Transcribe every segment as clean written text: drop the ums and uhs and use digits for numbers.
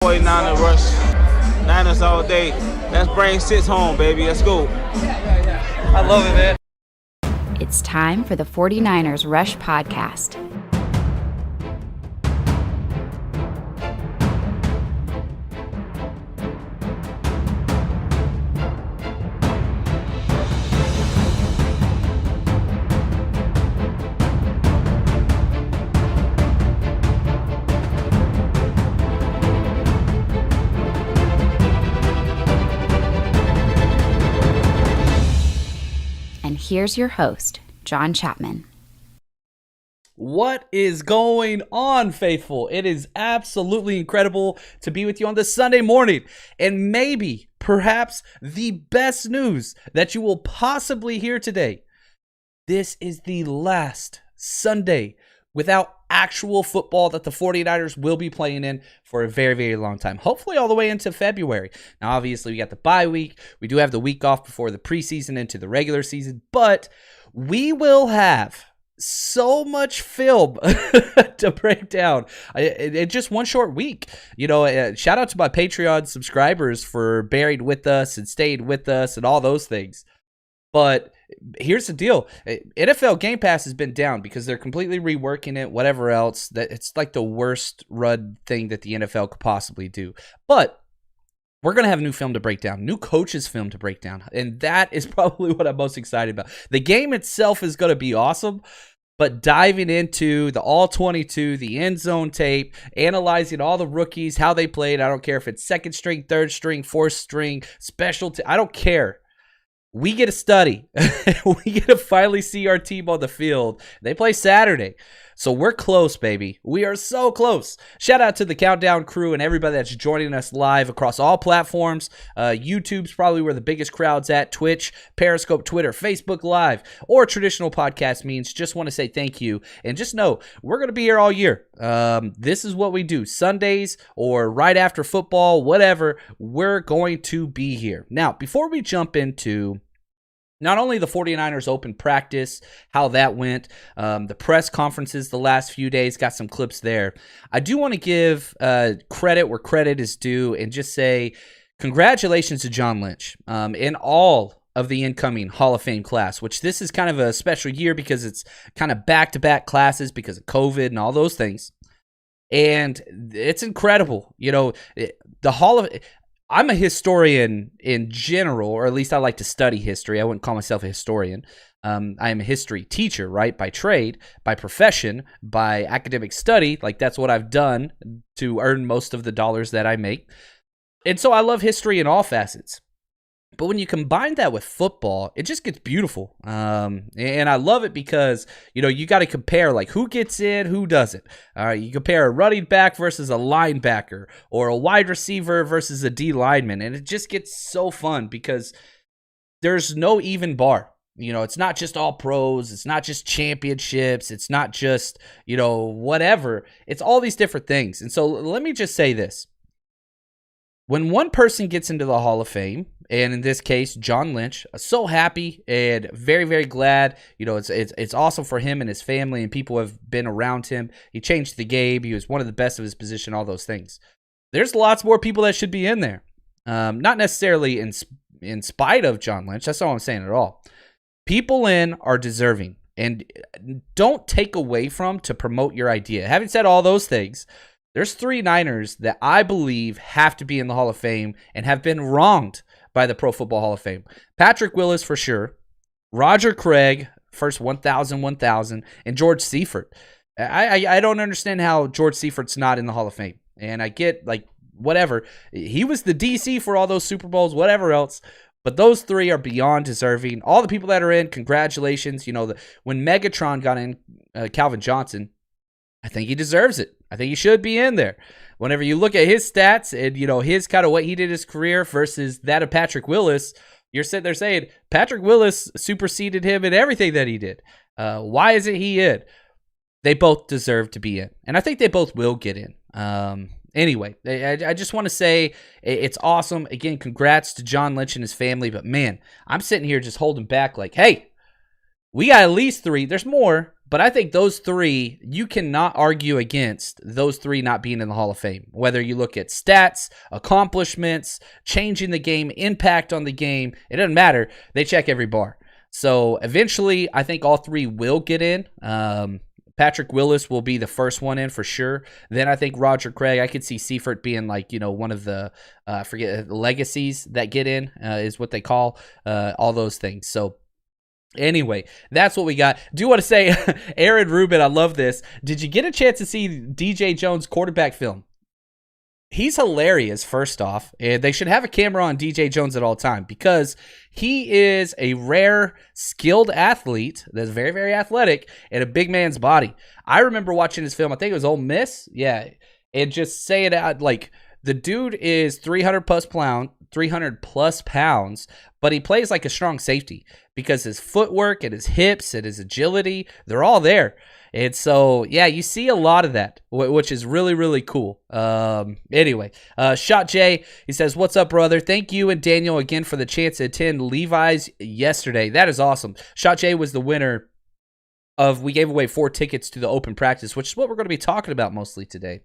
49er rush. Niners all day. Let's bring 6 home, baby. Let's go. I love it, man. It's time for the 49ers Rush Podcast. And here's your host, John Chapman. What is going on, faithful? It is absolutely incredible to be with you on this Sunday morning. And maybe, perhaps, the best news that you will possibly hear today. This is the last Sunday without actual football that the 49ers will be playing in for a very, very long time. Hopefully all the way into February. Now, obviously, we got the bye week. We do have the week off before the preseason into the regular season. But we will have so much film to break down in just one short week. Shout out to my Patreon subscribers for bearing with us and staying with us and all those things. But here's the deal. NFL Game Pass has been down because they're completely reworking it, whatever else. That it's like the worst run thing that the NFL could possibly do. But we're going to have new film to break down, new coaches film to break down. And that is probably what I'm most excited about. The game itself is going to be awesome. But diving into the all 22, the end zone tape, analyzing all the rookies, how they played. I don't care if it's second string, third string, fourth string, I don't care. We get to study. We get to finally see our team on the field. They play Saturday. So we're close, baby. We are so close. Shout out to the Countdown crew and everybody that's joining us live across all platforms. YouTube's probably where the biggest crowd's at. Twitch, Periscope, Twitter, Facebook Live, or traditional podcast means. Just want to say thank you. And just know, we're going to be here all year. This is what we do. Sundays or right after football, whatever, we're going to be here. Now, before we jump into not only the 49ers open practice, how that went, the press conferences the last few days, got some clips there. I do want to give credit where credit is due and just say congratulations to John Lynch and all of the incoming Hall of Fame class, which this is kind of a special year because it's kind of back-to-back classes because of COVID and all those things. And it's incredible. The Hall of... I'm a historian in general, or at least I like to study history. I wouldn't call myself a historian. I am a history teacher, right? By trade, by profession, by academic study. Like that's what I've done to earn most of the dollars that I make. And so I love history in all facets. But when you combine that with football, it just gets beautiful. And I love it because, you got to compare like who gets in, who doesn't. All right, you compare a running back versus a linebacker or a wide receiver versus a D lineman. And it just gets so fun because there's no even bar. It's not just all pros. It's not just championships. It's not just, whatever. It's all these different things. And so let me just say this. When one person gets into the Hall of Fame, and in this case, John Lynch, so happy and very, very glad. It's awesome for him and his family and people who have been around him. He changed the game. He was one of the best of his position, all those things. There's lots more people that should be in there. Not necessarily in spite of John Lynch. That's not what I'm saying at all. People in are deserving. And don't take away from to promote your idea. Having said all those things, there's 3 Niners that I believe have to be in the Hall of Fame and have been wronged by the Pro Football Hall of Fame. Patrick Willis for sure, Roger Craig, first 1,000, and George Seifert. I don't understand how George Seifert's not in the Hall of Fame. And I get, whatever. He was the DC for all those Super Bowls, whatever else. But those 3 are beyond deserving. All the people that are in, congratulations. When Megatron got in, Calvin Johnson, I think he deserves it. I think he should be in there. Whenever you look at his stats and, his kind of what he did in his career versus that of Patrick Willis, you're sitting there saying Patrick Willis superseded him in everything that he did. Why isn't he in? They both deserve to be in. And I think they both will get in. Anyway, I just want to say it's awesome. Again, congrats to John Lynch and his family. But, man, I'm sitting here just holding back like, hey, we got at least 3. There's more. But I think those three, you cannot argue against those three not being in the Hall of Fame. Whether you look at stats, accomplishments, changing the game, impact on the game, it doesn't matter. They check every bar. So eventually, I think all three will get in. Patrick Willis will be the first one in for sure. Then I think Roger Craig. I could see Seifert being like, one of the legacies that get in is what they call all those things. So anyway, that's what we got. Do want to say, Aaron Rubin, I love this. Did you get a chance to see DJ Jones' quarterback film? He's hilarious, first off, and they should have a camera on DJ Jones at all time because he is a rare, skilled athlete that's very, very athletic and a big man's body. I remember watching his film. I think it was Ole Miss. Yeah, and just say it out like the dude is 300 plus pounds, but he plays like a strong safety because his footwork and his hips and his agility, they're all there. And so, yeah, you see a lot of that, which is really, really cool. Anyway, Shot J, he says, what's up, brother? Thank you and Daniel again for the chance to attend Levi's yesterday. That is awesome. Shot J was the winner we gave away 4 tickets to the open practice, which is what we're going to be talking about mostly today.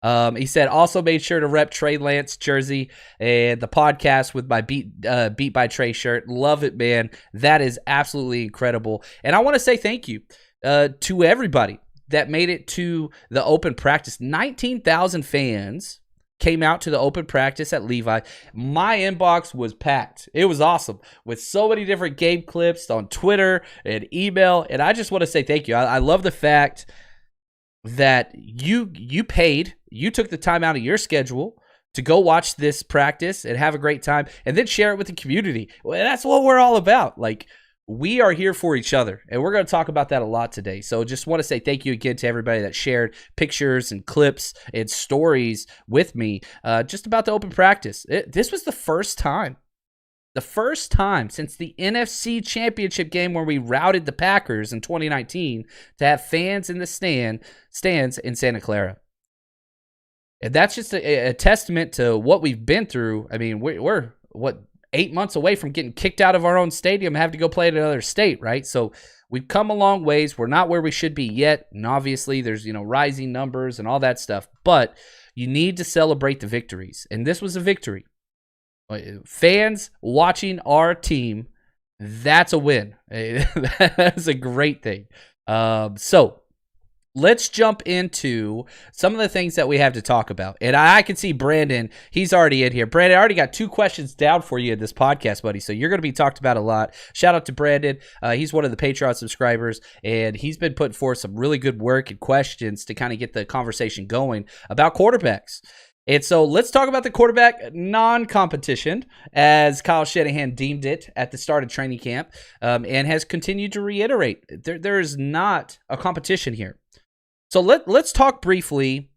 He said, also made sure to rep Trey Lance jersey and the podcast with my Beat by Trey shirt. Love it, man. That is absolutely incredible. And I want to say thank you to everybody that made it to the open practice. 19,000 fans came out to the open practice at Levi. My inbox was packed. It was awesome with so many different game clips on Twitter and email. And I just want to say thank you. I love the fact that you took the time out of your schedule to go watch this practice and have a great time and then share it with the community. Well, that's what we're all about. Like, we are here for each other, and we're going to talk about that a lot today. So just want to say thank you again to everybody that shared pictures and clips and stories with me just about the open practice. This was the first time since the NFC Championship game where we routed the Packers in 2019 to have fans in the stands in Santa Clara. And that's just a testament to what we've been through. I mean, we're 8 months away from getting kicked out of our own stadium and have to go play at another state, right? So we've come a long ways. We're not where we should be yet. And obviously there's, rising numbers and all that stuff. But you need to celebrate the victories. And this was a victory. Fans watching our team, that's a win. That's a great thing. So let's jump into some of the things that we have to talk about. And I can see Brandon, he's already in here. Brandon, I already got 2 questions down for you in this podcast, buddy. So you're going to be talked about a lot. Shout out to Brandon. He's one of the Patreon subscribers, and he's been putting forth some really good work and questions to kind of get the conversation going about quarterbacks. And so let's talk about the quarterback non-competition, as Kyle Shanahan deemed it at the start of training camp, and has continued to reiterate. There is not a competition here. So let's talk briefly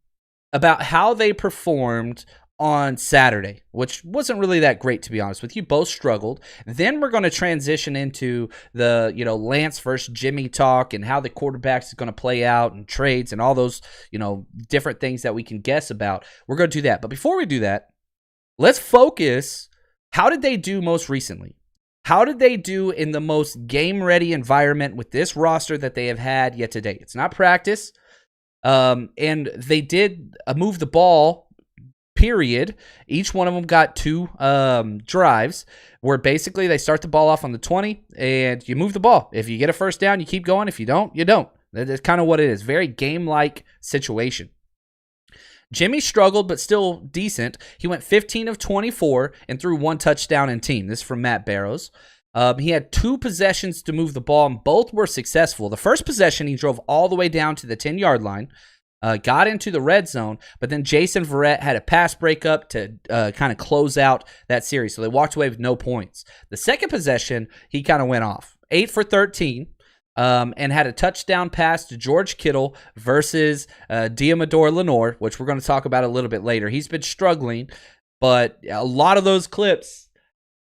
about how they performed on Saturday, which wasn't really that great, to be honest with you. Both struggled. Then we're going to transition into the, Lance versus Jimmy talk and how the quarterbacks is going to play out and trades and all those, different things that we can guess about. We're going to do that. But before we do that, let's focus. How did they do most recently? How did they do in the most game-ready environment with this roster that they have had yet today? It's not practice. And they did move the ball, period. Each one of them got 2 drives where basically they start the ball off on the 20 and you move the ball. If you get a first down, you keep going. If you don't, you don't. That's kind of what it is. Very game-like situation. Jimmy struggled, but still decent. He went 15 of 24 and threw 1 touchdown in team. This is from Matt Barrows. He had 2 possessions to move the ball, and both were successful. The first possession, he drove all the way down to the 10-yard line, got into the red zone, but then Jason Verrett had a pass breakup to kind of close out that series. So they walked away with no points. The second possession, he kind of went off. 8 for 13. And had a touchdown pass to George Kittle versus Diamador Lenore, which we're going to talk about a little bit later. He's been struggling, but a lot of those clips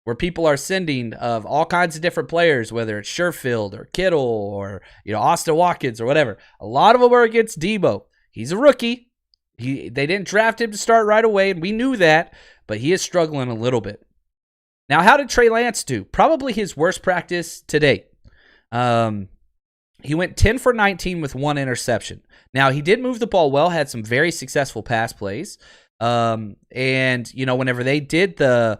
where people are sending of all kinds of different players, whether it's Sherfield or Kittle or Austin Watkins or whatever, a lot of them are against Debo. He's a rookie. They didn't draft him to start right away, and we knew that, but he is struggling a little bit. Now, how did Trey Lance do? Probably his worst practice to date. He went 10 for 19 with 1 interception. Now, he did move the ball well, had some very successful pass plays. And, whenever they did the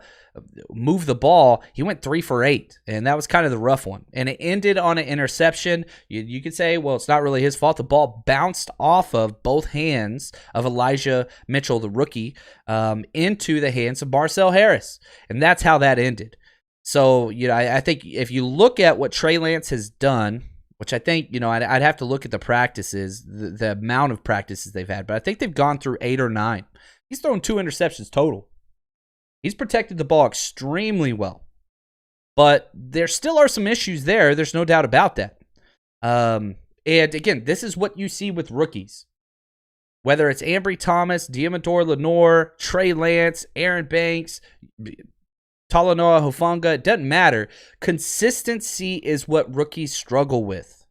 move the ball, he went 3 for 8, and that was kind of the rough one. And it ended on an interception. You could say, well, it's not really his fault. The ball bounced off of both hands of Elijah Mitchell, the rookie, into the hands of Marcel Harris, and that's how that ended. So, I think if you look at what Trey Lance has done, which I think, I'd have to look at the practices, the amount of practices they've had, but I think they've gone through 8 or 9. He's thrown 2 interceptions total. He's protected the ball extremely well. But there still are some issues there. There's no doubt about that. And again, this is what you see with rookies. Whether it's Ambry Thomas, Diamador Lenore, Trey Lance, Aaron Banks, Talanoa Hufanga, it doesn't matter. Consistency is what rookies struggle with.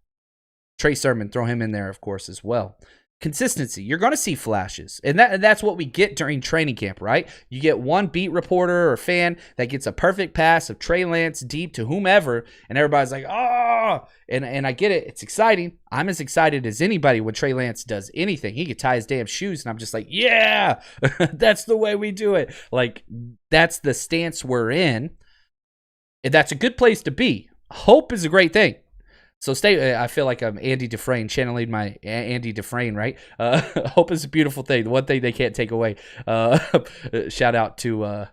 Trey Sermon, throw him in there, of course, as well. Consistency. You're going to see flashes. And that's what we get during training camp, right? You get one beat reporter or fan that gets a perfect pass of Trey Lance deep to whomever, and everybody's like, oh! And I get it. It's exciting. I'm as excited as anybody when Trey Lance does anything. He could tie his damn shoes, and I'm just like, yeah! That's the way we do it. Like, that's the stance we're in. And that's a good place to be. Hope is a great thing. So I feel like I'm Andy Dufresne, channeling my Andy Dufresne, right? Hope is a beautiful thing. The one thing they can't take away. Shout out to,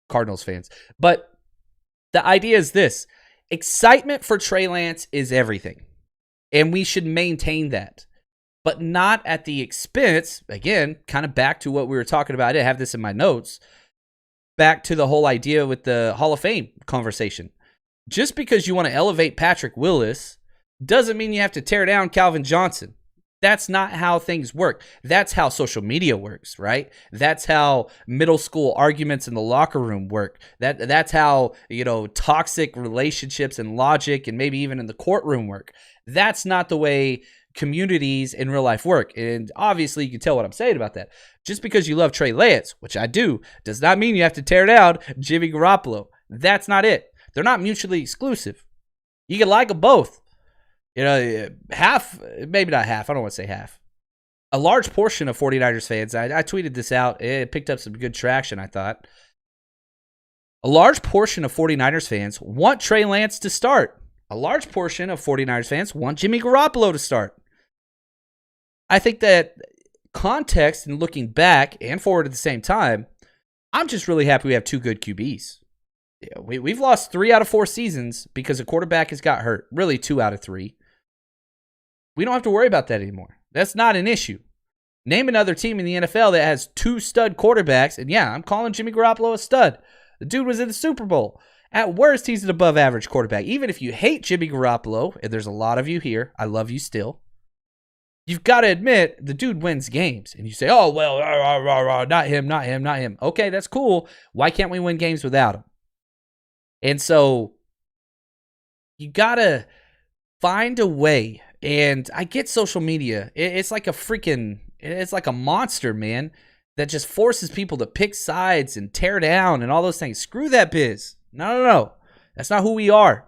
Cardinals fans. But the idea is this. Excitement for Trey Lance is everything. And we should maintain that. But not at the expense, again, kind of back to what we were talking about. I didn't have this in my notes. Back to the whole idea with the Hall of Fame conversation. Just because you want to elevate Patrick Willis doesn't mean you have to tear down Calvin Johnson. That's not how things work. That's how social media works, right? That's how middle school arguments in the locker room work. That's how, toxic relationships and logic and maybe even in the courtroom work. That's not the way communities in real life work. And obviously you can tell what I'm saying about that. Just because you love Trey Lance, which I do, does not mean you have to tear down Jimmy Garoppolo. That's not it. They're not mutually exclusive. You can like them both. Half, maybe not half. I don't want to say half. A large portion of 49ers fans, I tweeted this out. It picked up some good traction, I thought. A large portion of 49ers fans want Trey Lance to start. A large portion of 49ers fans want Jimmy Garoppolo to start. I think that context and looking back and forward at the same time, I'm just really happy we have 2 good QBs. We've lost 3 out of 4 seasons because a quarterback has got hurt. Really 2 out of 3. We don't have to worry about that anymore. That's not an issue. Name another team in the NFL that has 2 stud quarterbacks, and yeah, I'm calling Jimmy Garoppolo a stud. The dude was in the Super Bowl. At worst, he's an above average quarterback. Even if you hate Jimmy Garoppolo, and there's a lot of you here, I love you still. You've got to admit, the dude wins games. And you say, oh, well, not him, not him, not him. Okay, that's cool. Why can't we win games without him? And so you got to find a way. And I get social media. It's like it's like a monster, man, that just forces people to pick sides and tear down and all those things. Screw that biz. No. That's not who we are.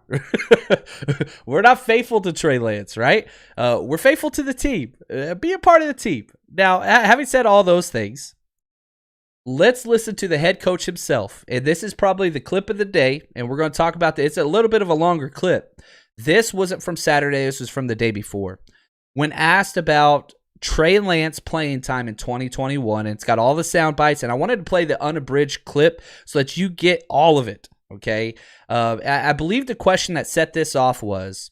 We're not faithful to Trey Lance, right? We're faithful to the team. Be a part of the team. Now, having said all those things, let's listen to the head coach himself. And this is probably the clip of the day. And we're going to talk about this. It's a little bit of a longer clip. This wasn't from Saturday. This was from the day before. When asked about Trey Lance playing time in 2021, and it's got all the sound bites, and I wanted to play the unabridged clip so that you get all of it, okay? I believe the question that set this off was,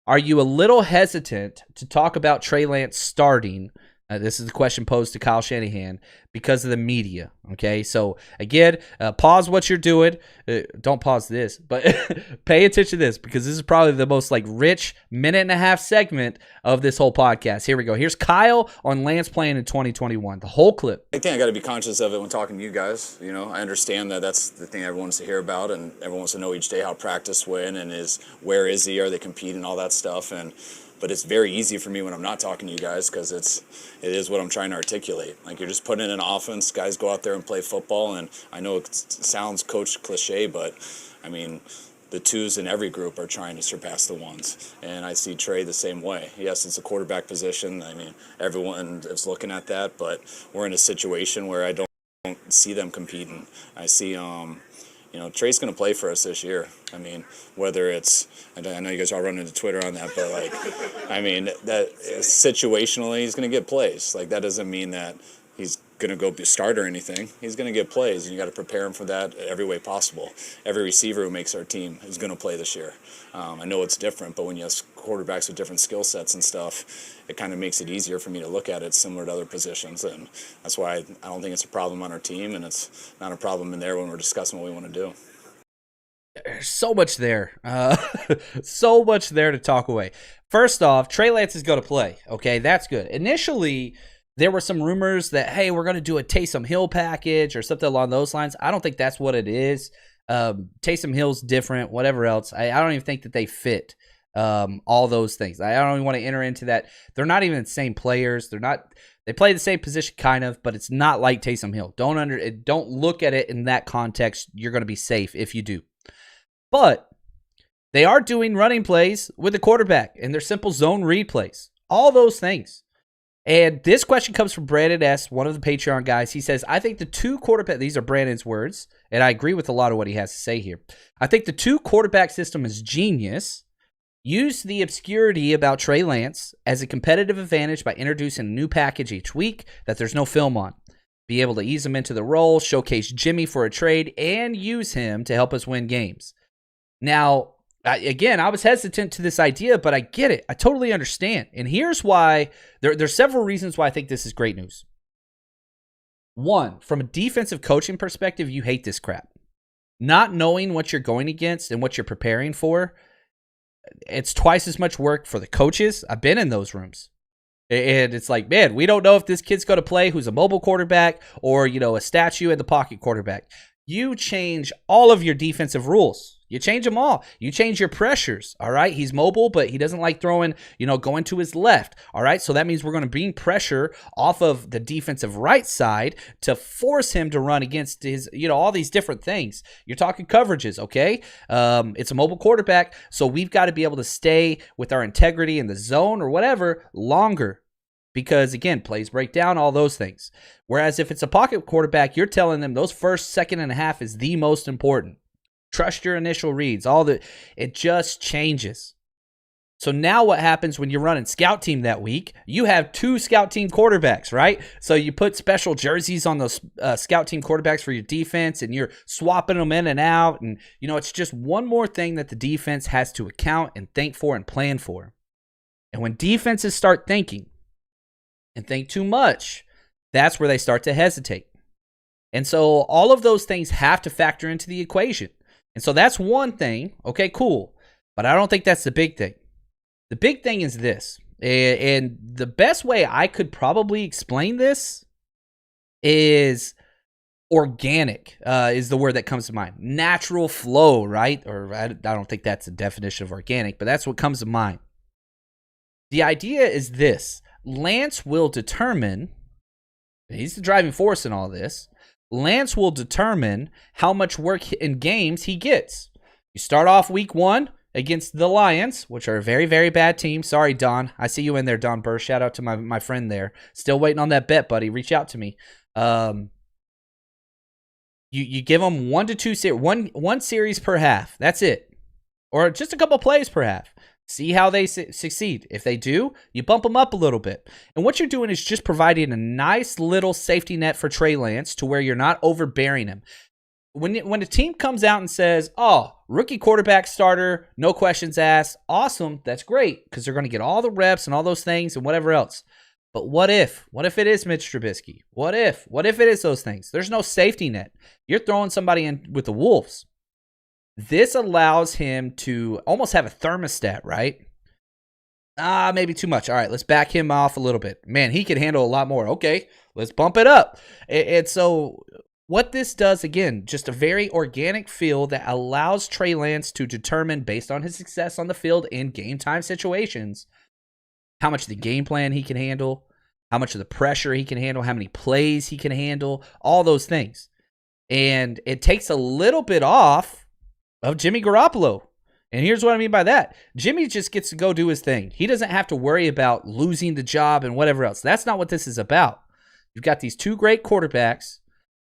are you a little hesitant to talk about Trey Lance starting? This is the question posed to Kyle Shanahan because of the media. Okay, so again, pause what you're doing. Don't pause this, but pay attention to this because this is probably the most rich 1.5-minute segment of this whole podcast. Here we go. Here's Kyle on Lance playing in 2021. The whole clip. I think I got to be conscious of it when talking to you guys. I understand that that's the thing everyone wants to hear about, and everyone wants to know each day how practice went and where is he, are they competing, all that stuff, But it's very easy for me when I'm not talking to you guys because it is what I'm trying to articulate. You're just putting in an offense, guys go out there and play football, and I know it sounds coach cliche, but the twos in every group are trying to surpass the ones. And I see Trey the same way. Yes, it's a quarterback position. I mean, everyone is looking at that, but we're in a situation where I don't see them competing. I see, Trey's going to play for us this year. I mean, whether it's, I know you guys all run into Twitter on that, but that situationally, he's going to get plays. Like, that doesn't mean that he's going to go be a starter or anything. He's going to get plays, and you got to prepare him for that every way possible. Every receiver who makes our team is going to play this year. I know it's different, but when you have quarterbacks with different skill sets and stuff, it kind of makes it easier for me to look at it similar to other positions, and that's why I don't think it's a problem on our team, and it's not a problem in there when we're discussing what we want to do. There's so much there. So much there to talk away. First off, Trey Lance is going to play. Okay, that's good. Initially, there were some rumors that, hey, we're going to do a Taysom Hill package or something along those lines. I don't think that's what it is. Taysom Hill's different, whatever else. I don't even think that they fit all those things. I don't even want to enter into that. They're not even the same players. They play the same position kind of, but it's not like Taysom Hill. Don't look at it in that context. You're going to be safe if you do. But they are doing running plays with the quarterback, and they're simple zone read plays. All those things. And this question comes from Brandon S., one of the Patreon guys. He says, I think the two quarterback, these are Brandon's words, and I agree with a lot of what he has to say here. I think the two quarterback system is genius. Use the obscurity about Trey Lance as a competitive advantage by introducing a new package each week that there's no film on. Be able to ease him into the role, showcase Jimmy for a trade, and use him to help us win games. Now, again, I was hesitant to this idea, but I get it. I totally understand. And here's why. There's several reasons why I think this is great news. One, from a defensive coaching perspective, you hate this crap. Not knowing what you're going against and what you're preparing for, it's twice as much work for the coaches. I've been in those rooms. And it's like, man, we don't know if this kid's going to play who's a mobile quarterback or, a statue in the pocket quarterback. You change all of your defensive rules. You change them all. You change your pressures, all right? He's mobile, but he doesn't like throwing, going to his left, all right? So that means we're going to bring pressure off of the defensive right side to force him to run against his, all these different things. You're talking coverages, okay? It's a mobile quarterback, so we've got to be able to stay with our integrity in the zone or whatever longer. Because, again, plays break down, all those things. Whereas if it's a pocket quarterback, you're telling them those first second and a half is the most important. Trust your initial reads. It just changes. So now what happens when you're running scout team that week? You have two scout team quarterbacks, right? So you put special jerseys on those scout team quarterbacks for your defense, and you're swapping them in and out. And, it's just one more thing that the defense has to account and think for and plan for. And when defenses start thinking, and think too much, that's where they start to hesitate. And so all of those things have to factor into the equation. And so that's one thing. Okay, cool. But I don't think that's the big thing. The big thing is this. And the best way I could probably explain this is organic is the word that comes to mind. Natural flow, right? Or I don't think that's a definition of organic, but that's what comes to mind. The idea is this. Lance will determine, he's the driving force in all this, Lance will determine how much work in games he gets. You start off week 1 against the Lions, which are a very, very bad team. Sorry, Don. I see you in there, Don Burr. Shout out to my friend there. Still waiting on that bet, buddy. Reach out to me. You give them 1 to 2 one series per half. That's it. Or just a couple plays per half. See how they succeed. If they do, you bump them up a little bit. And what you're doing is just providing a nice little safety net for Trey Lance to where you're not overbearing him. When a team comes out and says, oh, rookie quarterback starter, no questions asked, awesome, that's great, because they're going to get all the reps and all those things and whatever else. But what if? What if it is Mitch Trubisky? What if? What if it is those things? There's no safety net. You're throwing somebody in with the Wolves. This allows him to almost have a thermostat, right? Maybe too much. All right, let's back him off a little bit. Man, he can handle a lot more. Okay, let's bump it up. And so what this does, again, just a very organic feel that allows Trey Lance to determine, based on his success on the field in game time situations, how much of the game plan he can handle, how much of the pressure he can handle, how many plays he can handle, all those things. And it takes a little bit off of Jimmy Garoppolo. And here's what I mean by that. Jimmy just gets to go do his thing. He doesn't have to worry about losing the job and whatever else. That's not what this is about. You've got these two great quarterbacks.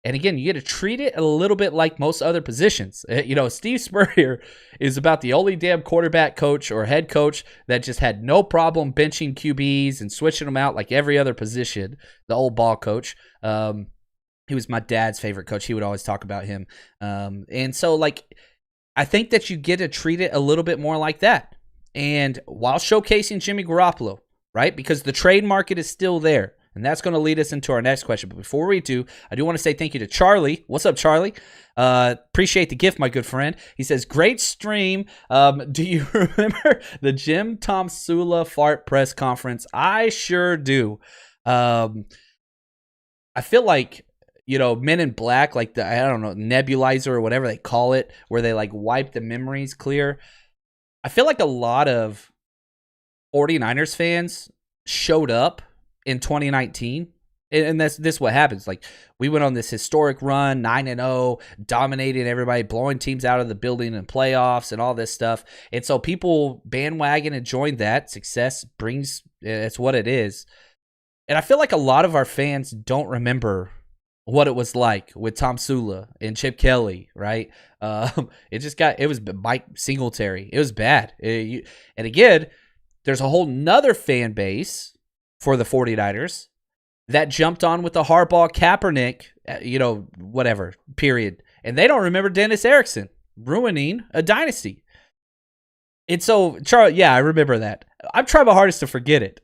And again, you get to treat it a little bit like most other positions. Steve Spurrier is about the only damn quarterback coach or head coach that just had no problem benching QBs and switching them out like every other position. The old ball coach. He was my dad's favorite coach. He would always talk about him. And so, I think that you get to treat it a little bit more like that. And while showcasing Jimmy Garoppolo, right? Because the trade market is still there. And that's going to lead us into our next question. But before we do, I do want to say thank you to Charlie. What's up, Charlie? Appreciate the gift, my good friend. He says, great stream. Do you remember the Jim Tomsula fart press conference? I sure do. I feel like, Men in Black, like the, I don't know, nebulizer or whatever they call it, where they wipe the memories clear. I feel like a lot of 49ers fans showed up in 2019, and this what happens. We went on this historic run, 9-0, dominating everybody, blowing teams out of the building in playoffs and all this stuff. And so people bandwagon and joined that. Success brings, it's what it is. And I feel like a lot of our fans don't remember what it was like with Tom Sula and Chip Kelly, right? It was Mike Singletary. It was bad. And again, there's a whole nother fan base for the 49ers that jumped on with the Harbaugh Kaepernick, whatever, period. And they don't remember Dennis Erickson ruining a dynasty. And so, Charlie, yeah, I remember that. I'm trying my hardest to forget it.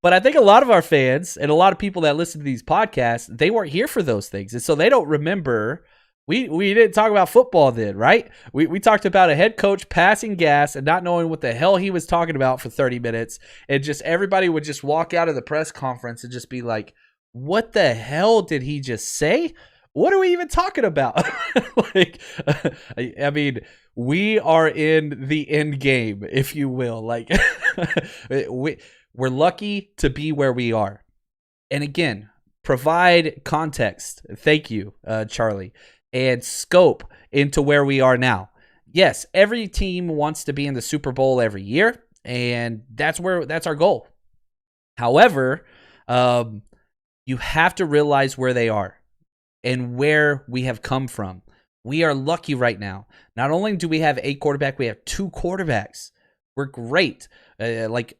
But I think a lot of our fans and a lot of people that listen to these podcasts, they weren't here for those things. And so they don't remember. We didn't talk about football then, right? We talked about a head coach passing gas and not knowing what the hell he was talking about for 30 minutes. And just everybody would just walk out of the press conference and just be like, what the hell did he just say? What are we even talking about? I mean, we are in the end game, if you will. We're lucky to be where we are. And again, provide context. Thank you, Charlie. And scope into where we are now. Yes, every team wants to be in the Super Bowl every year, and that's our goal. However, you have to realize where they are and where we have come from. We are lucky right now. Not only do we have a quarterback, we have two quarterbacks. We're great.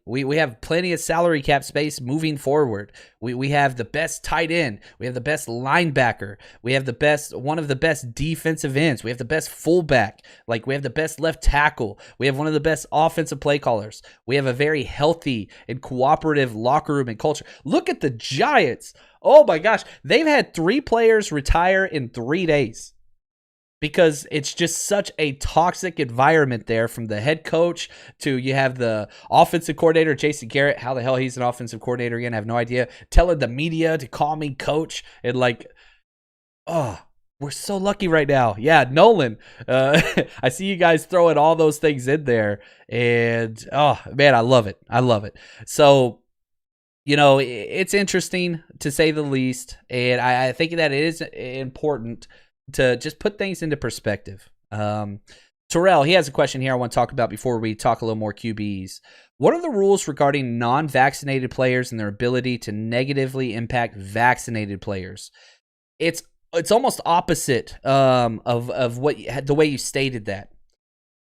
We have plenty of salary cap space moving forward. We have the best tight end. We have the best linebacker. We have one of the best defensive ends. We have the best fullback. We have the best left tackle. We have one of the best offensive play callers. We have a very healthy and cooperative locker room and culture. Look at the Giants. Oh my gosh. They've had 3 players retire in 3 days. Because it's just such a toxic environment there, from the head coach to you have the offensive coordinator, Jason Garrett. How the hell he's an offensive coordinator again? I have no idea. Telling the media to call me coach. And we're so lucky right now. Yeah, Nolan. I see you guys throwing all those things in there. And, oh, man, I love it. I love it. So, it's interesting to say the least. And I think that it is important to just put things into perspective. Terrell, he has a question here I want to talk about before we talk a little more QBs. What are the rules regarding non-vaccinated players and their ability to negatively impact vaccinated players? It's almost opposite of what the way you stated that.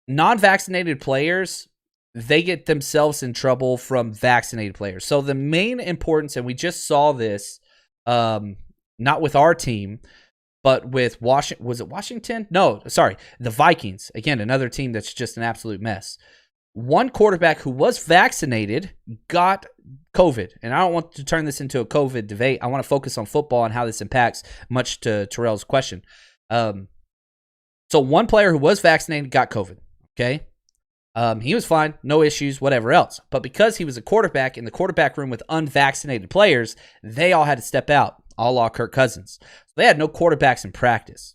Non-vaccinated players, they get themselves in trouble from vaccinated players. So the main importance, and we just saw this, not with our team, but with Washington, was it Washington? No, sorry, the Vikings. Again, another team that's just an absolute mess. One quarterback who was vaccinated got COVID. And I don't want to turn this into a COVID debate. I want to focus on football and how this impacts, much to Terrell's question. So one player who was vaccinated got COVID, okay? He was fine, no issues, whatever else. But because he was a quarterback in the quarterback room with unvaccinated players, they all had to step out, a la Kirk Cousins. So they had no quarterbacks in practice.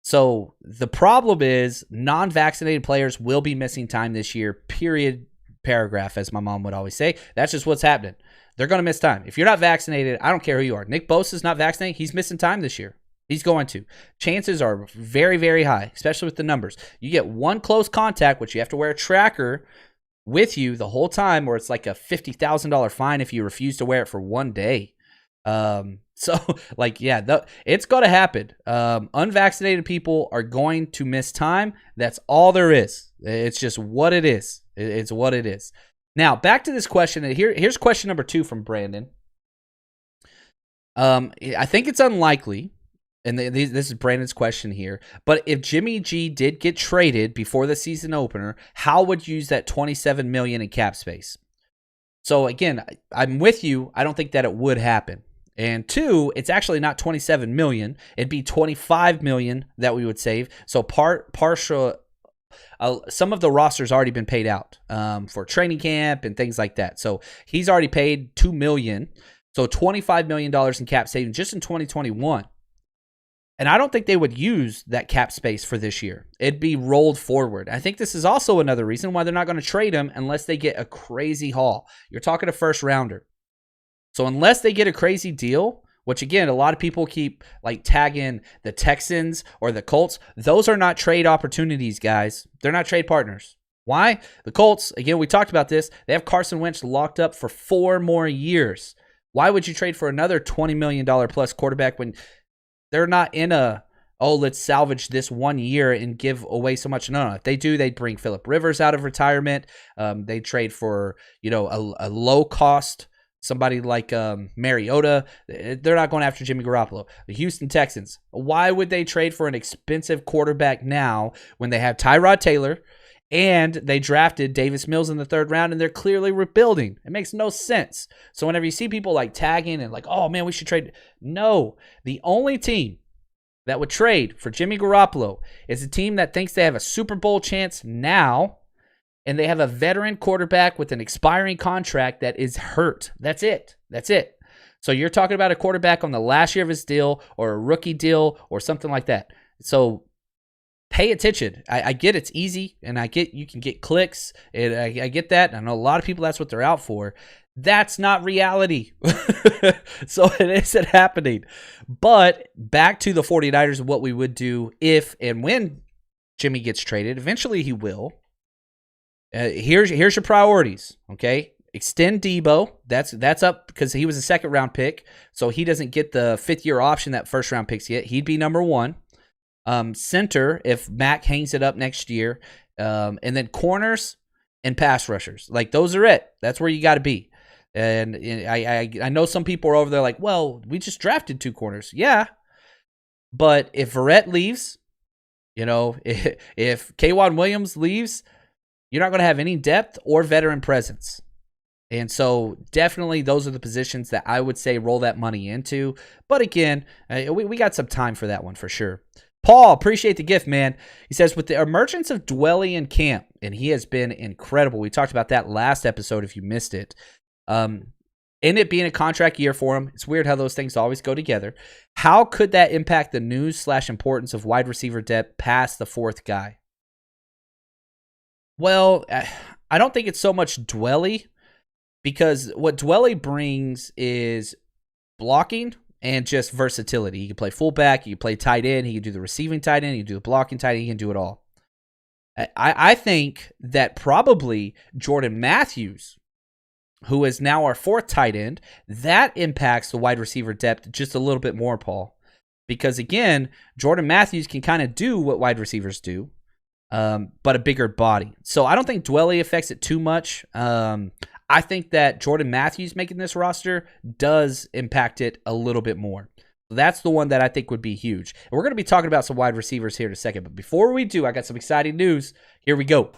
So the problem is non-vaccinated players will be missing time this year, period, paragraph, as my mom would always say. That's just what's happening. They're going to miss time. If you're not vaccinated, I don't care who you are. Nick Bosa's not vaccinated. He's missing time this year. He's going to. Chances are very, very high, especially with the numbers. You get one close contact, which you have to wear a tracker with you the whole time, or it's like a $50,000 fine if you refuse to wear it for 1 day. So, like, yeah, it's going to happen. Unvaccinated people are going to miss time. That's all there is. It's just what it is. It's what it is. Now, back to this question. Here's question number 2 from Brandon. I think it's unlikely, and this is Brandon's question here, but if Jimmy G did get traded before the season opener, how would you use that $27 million in cap space? So again, I'm with you. I don't think that it would happen. And 2, it's actually not $27 million. It'd be $25 million that we would save. So partial. Some of the roster's already been paid out for training camp and things like that. So he's already paid $2 million. So $25 million in cap savings just in 2021. And I don't think they would use that cap space for this year. It'd be rolled forward. I think this is also another reason why they're not going to trade him unless they get a crazy haul. You're talking a first rounder. So unless they get a crazy deal, which again, a lot of people keep like tagging the Texans or the Colts, those are not trade opportunities, guys. They're not trade partners. Why? The Colts, again, we talked about this. They have Carson Wentz locked up for 4 more years. Why would you trade for another $20 million plus quarterback when they're not in let's salvage this 1 year and give away so much? No. If they do, they'd bring Phillip Rivers out of retirement. They'd trade for, a low cost, somebody like Mariota. They're not going after Jimmy Garoppolo. The Houston Texans, why would they trade for an expensive quarterback now when they have Tyrod Taylor and they drafted Davis Mills in the 3rd round and they're clearly rebuilding? It makes no sense. So whenever you see people like tagging and like, oh man, we should trade. No, the only team that would trade for Jimmy Garoppolo is a team that thinks they have a Super Bowl chance now and they have a veteran quarterback with an expiring contract that is hurt. That's it. So you're talking about a quarterback on the last year of his deal or a rookie deal or something like that. So pay attention. I get it's easy, and I get you can get clicks, and I get that. I know a lot of people, that's what they're out for. That's not reality. So it isn't happening. But back to the 49ers and what we would do if and when Jimmy gets traded. Eventually he will. Here's your priorities, okay? Extend Debo. That's up because he was a 2nd round pick, so he doesn't get the 5th year option that 1st round picks get. He'd be number 1. Center if Mac hangs it up next year, and then corners and pass rushers. Like those are it. That's where you got to be. And I know some people are over there like, well, we just drafted 2 corners. Yeah, but if Verrett leaves, if K'Wan Williams leaves, you're not going to have any depth or veteran presence. And so definitely those are the positions that I would say roll that money into. But again, we got some time for that one for sure. Paul, appreciate the gift, man. He says, with the emergence of Dwelley in camp, and he has been incredible. We talked about that last episode if you missed it. And it being a contract year for him, it's weird how those things always go together. How could that impact the news/importance of wide receiver depth past the 4th guy? Well, I don't think it's so much Dwelley, because what Dwelley brings is blocking and just versatility. He can play fullback, he can play tight end, he can do the receiving tight end, he can do the blocking tight end, he can do it all. I think that probably Jordan Matthews, who is now our 4th tight end, that impacts the wide receiver depth just a little bit more, Paul. Because again, Jordan Matthews can kind of do what wide receivers do, but a bigger body. So I don't think Dwelley affects it too much. I think that Jordan Matthews making this roster does impact it a little bit more. That's the one that I think would be huge. And we're going to be talking about some wide receivers here in a second. But before we do, I got some exciting news. Here we go.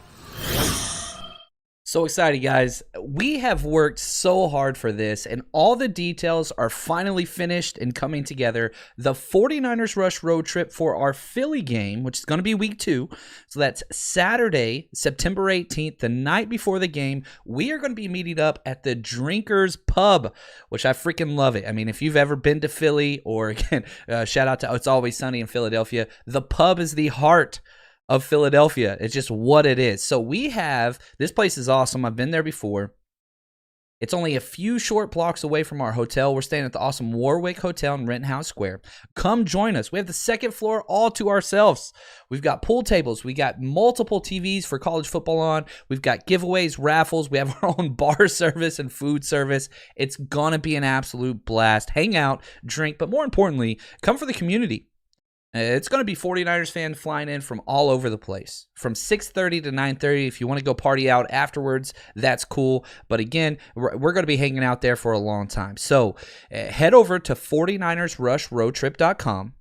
So excited, guys. We have worked so hard for this, and all the details are finally finished and coming together. The 49ers Rush road trip for our Philly game, which is going to be week 2. So that's Saturday, September 18th, the night before the game. We are going to be meeting up at the Drinkers Pub, which I freaking love it. I mean, if you've ever been to Philly, or again, shout out to It's Always Sunny in Philadelphia, the pub is the heart of Philadelphia. It's just what it is. So we have, this place is awesome. I've been there before. It's only a few short blocks away from our hotel. We're staying at the awesome Warwick Hotel in Rittenhouse Square. Come join us. We have the second floor all to ourselves. We've got pool tables. We got multiple TVs for college football on. We've got giveaways, raffles. We have our own bar service and food service. It's going to be an absolute blast. Hang out, drink, but more importantly, come for the community. It's going to be 49ers fans flying in from all over the place, from 6:30 to 9:30. If you want to go party out afterwards, that's cool. But again, we're going to be hanging out there for a long time. So head over to 49ersrushroadtrip.com.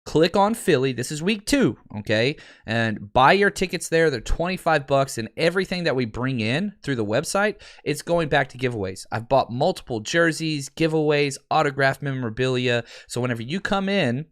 Click on Philly. This is week 2, okay? And buy your tickets there. They're $25, and everything that we bring in through the website, it's going back to giveaways. I've bought multiple jerseys, giveaways, autographed memorabilia. So whenever you come in,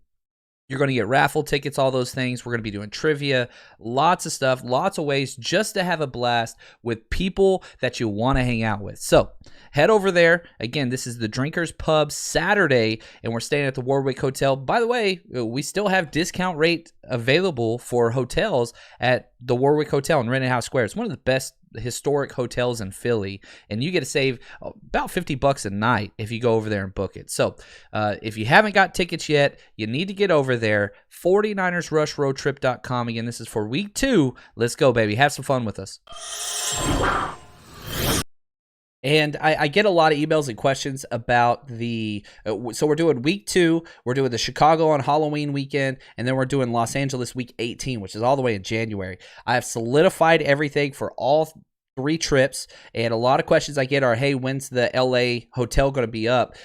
you're going to get raffle tickets, all those things. We're going to be doing trivia, lots of stuff, lots of ways just to have a blast with people that you want to hang out with. So head over there. Again, this is the Drinkers Pub Saturday, and we're staying at the Warwick Hotel. By the way, we still have discount rate available for hotels at the Warwick Hotel in Rittenhouse Square. It's one of the best historic hotels in Philly, and you get to save about $50 a night if you go over there and book it. So if you haven't got tickets yet, you need to get over there. 49ersrushroadtrip.com. Again, this is for week 2. Let's go, baby. Have some fun with us. And I get a lot of emails and questions about so we're doing week 2, we're doing the Chicago on Halloween weekend, and then we're doing Los Angeles week 18, which is all the way in January. I have solidified everything for all 3 trips, and a lot of questions I get are, hey, when's the LA hotel going to be up?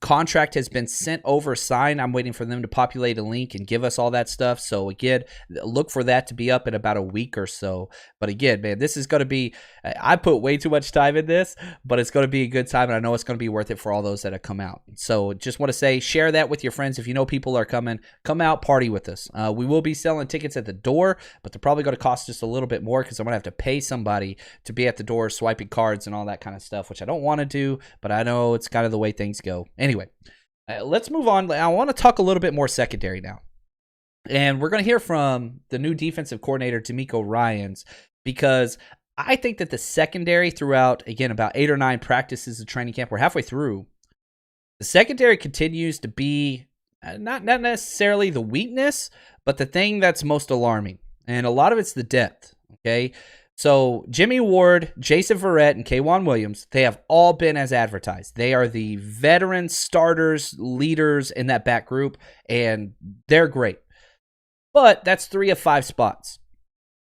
Contract has been sent over, signed. I'm waiting for them to populate a link and give us all that stuff. So again, look for that to be up in about a week or so. But again, man, this is going to be, I put way too much time in this, but it's going to be a good time, and I know it's going to be worth it for all those that have come out. So just want to say, share that with your friends. If you know people are coming, come out, party with us. We will be selling tickets at the door, but they're probably going to cost just a little bit more because I'm going to have to pay somebody to be at the door swiping cards and all that kind of stuff, which I don't want to do, but I know it's kind of the way things go. Anyway, let's move on. I want to talk a little bit more secondary now. And we're going to hear from the new defensive coordinator, DeMeco Ryans, because I think that the secondary throughout, again, about 8 or 9 practices of training camp, we're halfway through, the secondary continues to be not necessarily the weakness, but the thing that's most alarming. And a lot of it's the depth, okay? So Jimmy Ward, Jason Verrett, and K'Wan Williams, they have all been as advertised. They are the veteran starters, leaders in that back group, and they're great. But that's 3 of 5 spots.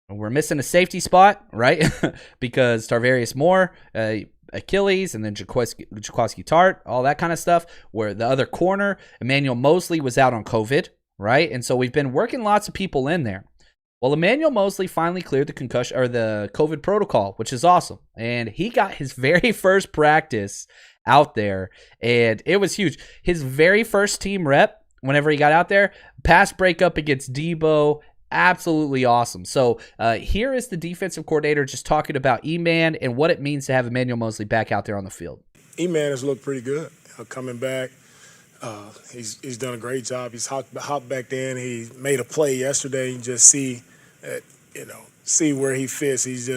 We're missing a safety spot, right? Because Tarvarius Moore, Achilles, and then Jaquaski Tart, all that kind of stuff. Where the other corner, Emmanuel Mosley, was out on COVID, right? And so we've been working lots of people in there. Well, Emmanuel Mosley finally cleared the concussion or the COVID protocol, which is awesome. And he got his very first practice out there, and it was huge. His very first team rep, whenever he got out there, pass breakup against Debo, absolutely awesome. So here is the defensive coordinator just talking about E-Man and what it means to have Emmanuel Mosley back out there on the field. E-Man has looked pretty good coming back. He's done a great job. He's hopped back in. He made a play yesterday. You just see where he fits. He's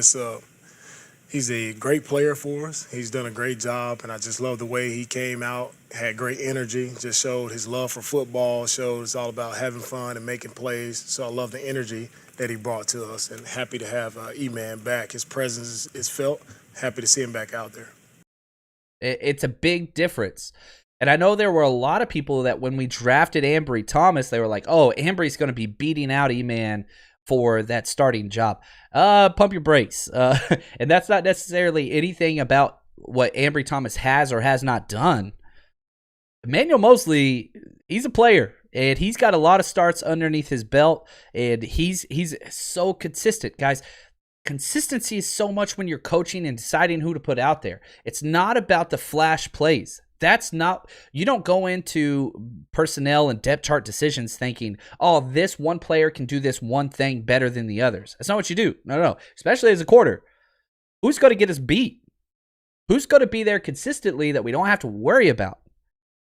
a great player for us. He's done a great job, and I just love the way he came out, had great energy, just showed his love for football, showed it's all about having fun and making plays. So I love the energy that he brought to us, and happy to have E-Man back. His presence is felt. Happy to see him back out there. It's a big difference. And I know there were a lot of people that when we drafted Ambry Thomas, they were like, oh, Ambry's going to be beating out E-Man for that starting job. Pump your brakes. And that's not necessarily anything about what Ambry Thomas has or has not done. Emmanuel Mosley, he's a player, and he's got a lot of starts underneath his belt, and he's so consistent. Guys, consistency is so much when you're coaching and deciding who to put out there. It's not about the flash plays. You don't go into personnel and depth chart decisions thinking, oh, this one player can do this one thing better than the others. That's not what you do. No. Especially as a quarter. Who's going to get us beat? Who's going to be there consistently that we don't have to worry about?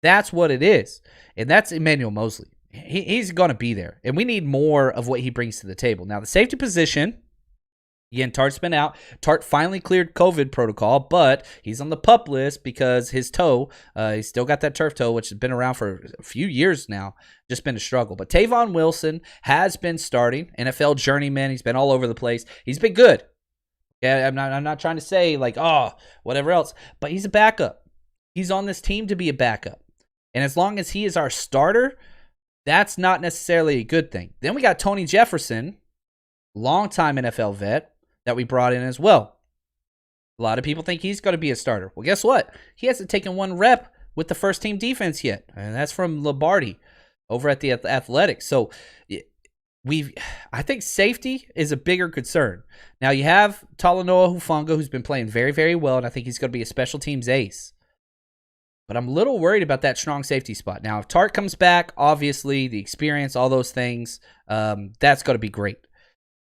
That's what it is. And that's Emmanuel Mosley. He's going to be there. And we need more of what he brings to the table. Now, the safety position, Again, Tart's been out. Tart finally cleared COVID protocol, but he's on the PUP list because his toe, he's still got that turf toe, which has been around for a few years now, just been a struggle. But Tavon Wilson has been starting, NFL journeyman. He's been all over the place. He's been good. Yeah, I'm not trying to say like, oh, whatever else, but he's a backup. He's on this team to be a backup. And as long as he is our starter, that's not necessarily a good thing. Then we got Tony Jefferson, longtime NFL vet, that we brought in as well. A lot of people think he's going to be a starter. Well, guess what? He hasn't taken one rep with the first team defense yet. And that's from Lombardi over at the Athletics. So I think safety is a bigger concern. Now you have Talanoa Hufanga, who's been playing very, very well, and I think he's going to be a special teams ace. But I'm a little worried about that strong safety spot. Now, if Tart comes back, obviously the experience, all those things, that's going to be great.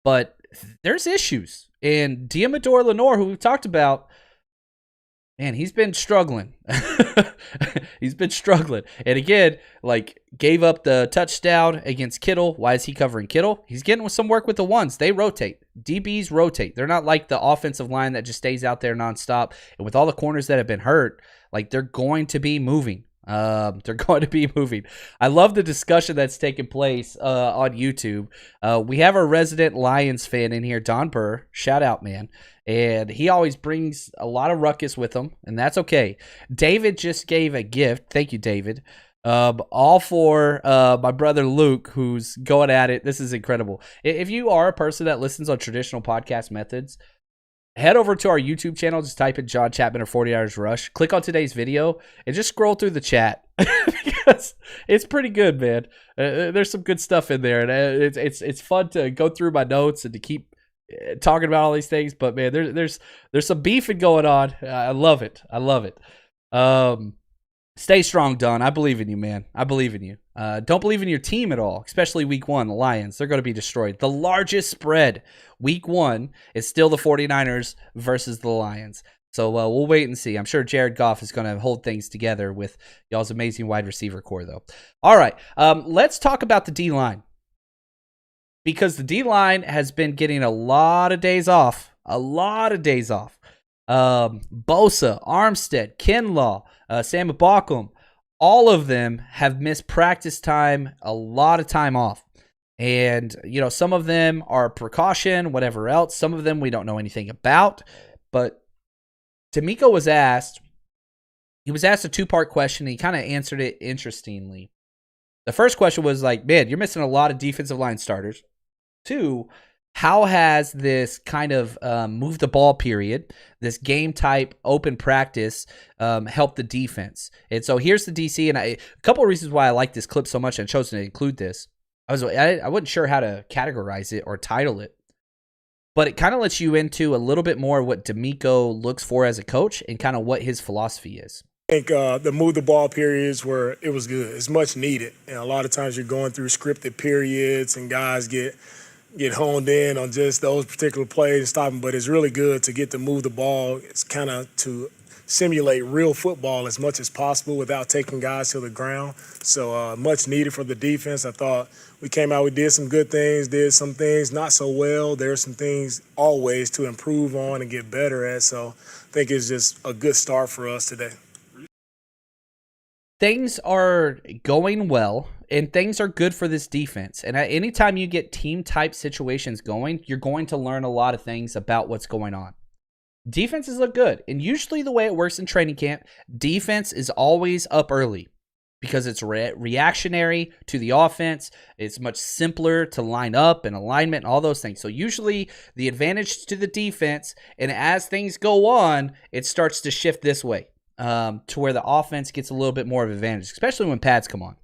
But there's issues. And Diamador Lenore, who we've talked about, man, he's been struggling. He's been struggling. And again, like, gave up the touchdown against Kittle. Why is he covering Kittle? He's getting some work with the ones. They rotate. DBs rotate. They're not like the offensive line that just stays out there nonstop. And with all the corners that have been hurt, like, they're going to be moving. They're going to be moving. I love the discussion that's taking place on YouTube. We have our resident Lions fan in here, Don Burr. Shout out, man. And he always brings a lot of ruckus with him, and that's okay. David just gave a gift. Thank you, David. All for my brother Luke, who's going at it. This is incredible. If you are a person that listens on traditional podcast methods, head over to our YouTube channel. Just type in John Chapman or 40 Hours Rush. Click on today's video and just scroll through the chat because it's pretty good, man. There's some good stuff in there, and it's fun to go through my notes and to keep talking about all these things. But man, there's some beefing going on. I love it. I love it. Stay strong, Don. I believe in you, man. I believe in you. Don't believe in your team at all, especially week one, the Lions. They're going to be destroyed. The largest spread week one is still the 49ers versus the Lions. So we'll wait and see. I'm sure Jared Goff is going to hold things together with y'all's amazing wide receiver core, though. All right, let's talk about the D-line. Because the D-line has been getting a lot of days off. Bosa, Armstead, Kinlaw, Sam Ibaka, all of them have missed practice time, a lot of time off. And, you know, some of them are precaution, whatever else. Some of them we don't know anything about. But D'Amico was asked a two-part question. And he kind of answered it interestingly. The first question was like, man, you're missing a lot of defensive line starters. Two, how has this kind of move the ball period, this game type open practice, helped the defense? And so here's the DC, and a couple of reasons why I like this clip so much and chose to include this. I wasn't sure how to categorize it or title it, but it kind of lets you into a little bit more what D'Amico looks for as a coach and kind of what his philosophy is. I think the move the ball periods where it was good. It's much needed. And a lot of times you're going through scripted periods and guys get honed in on just those particular plays and stop them. But it's really good to get to move the ball. It's kind of to simulate real football as much as possible without taking guys to the ground. So much needed for the defense. I thought we came out, we did some good things, did some things not so well. There's some things always to improve on and get better at. So I think it's just a good start for us today. Things are going well, and things are good for this defense. And anytime you get team-type situations going, you're going to learn a lot of things about what's going on. Defenses look good, and usually the way it works in training camp, defense is always up early because it's reactionary to the offense. It's much simpler to line up and alignment and all those things. So usually the advantage to the defense, and as things go on, it starts to shift this way. To where the offense gets a little bit more of an advantage, especially when pads come on.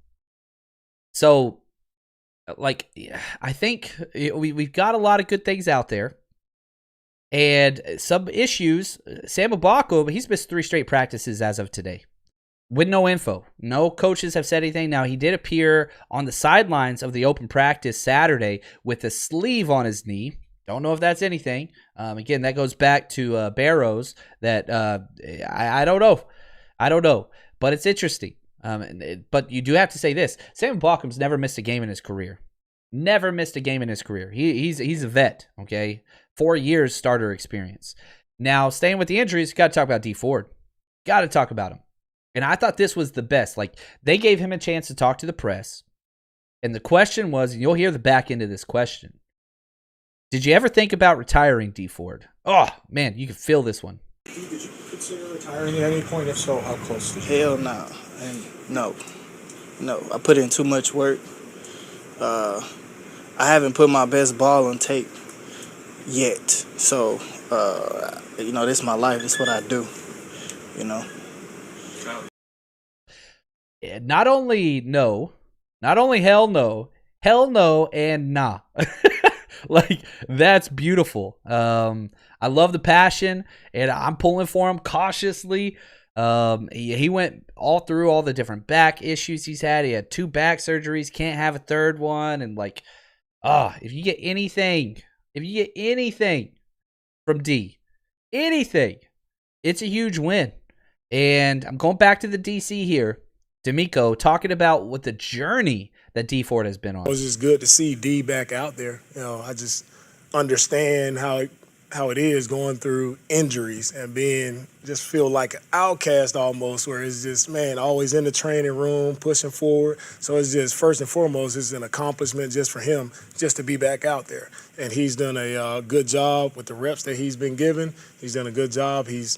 So, like, I think we've got a lot of good things out there. And some issues, Sam Ibaka, he's missed 3 straight practices as of today with no info. No coaches have said anything. Now, he did appear on the sidelines of the open practice Saturday with a sleeve on his knee. Don't know if that's anything. Again, that goes back to Barrows. That I don't know. I don't know. But it's interesting. But you do have to say this. Sam Ibaka's never missed a game in his career. Never missed a game in his career. He's a vet, okay? 4 years starter experience. Now, staying with the injuries, got to talk about D Ford. Got to talk about him. And I thought this was the best. Like, they gave him a chance to talk to the press. And the question was, and you'll hear the back end of this question. Did you ever think about retiring, D Ford? Oh, man, you can feel this one. Did you consider retiring at any point? If so, how close to you? Hell no. And no. I put in too much work. I haven't put my best ball on tape yet. So, this is my life. This is what I do, Not only hell no, and nah. Like, that's beautiful. I love the passion, and I'm pulling for him cautiously. He went all through all the different back issues he's had. He had 2 back surgeries, can't have a third one. And like, if you get anything from D, it's a huge win. And I'm going back to the DC here. D'Amico talking about what the journey that D Ford has been on. It was just good to see D back out there. I just understand how it is going through injuries and just feel like an outcast almost, where it's just, man, always in the training room, pushing forward. So it's just, first and foremost, it's an accomplishment just for him just to be back out there. And he's done a good job with the reps that he's been given. He's done a good job. He's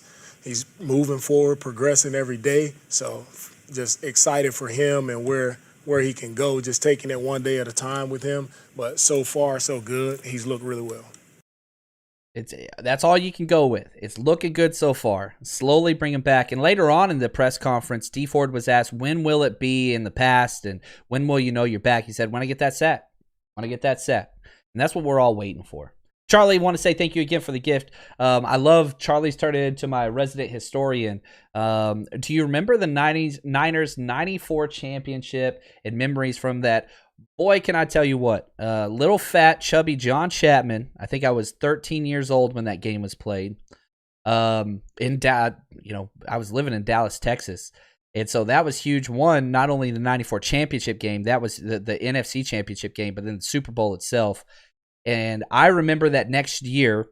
moving forward, progressing every day. So just excited for him and where he can go, just taking it one day at a time with him. But so far, so good. He's looked really well. That's all you can go with. It's looking good so far. Slowly bring him back. And later on in the press conference, D Ford was asked, when will it be in the past, and when will you know you're back? He said, when I get that set. And that's what we're all waiting for. Charlie, I want to say thank you again for the gift. I love Charlie's turned it into my resident historian. Do you remember the Niners 94 championship and memories from that? Boy, can I tell you what. Little fat, chubby John Chapman. I think I was 13 years old when that game was played. I was living in Dallas, Texas. And so that was huge. One, not only the 94 championship game, that was the NFC championship game, but then the Super Bowl itself. And I remember that next year,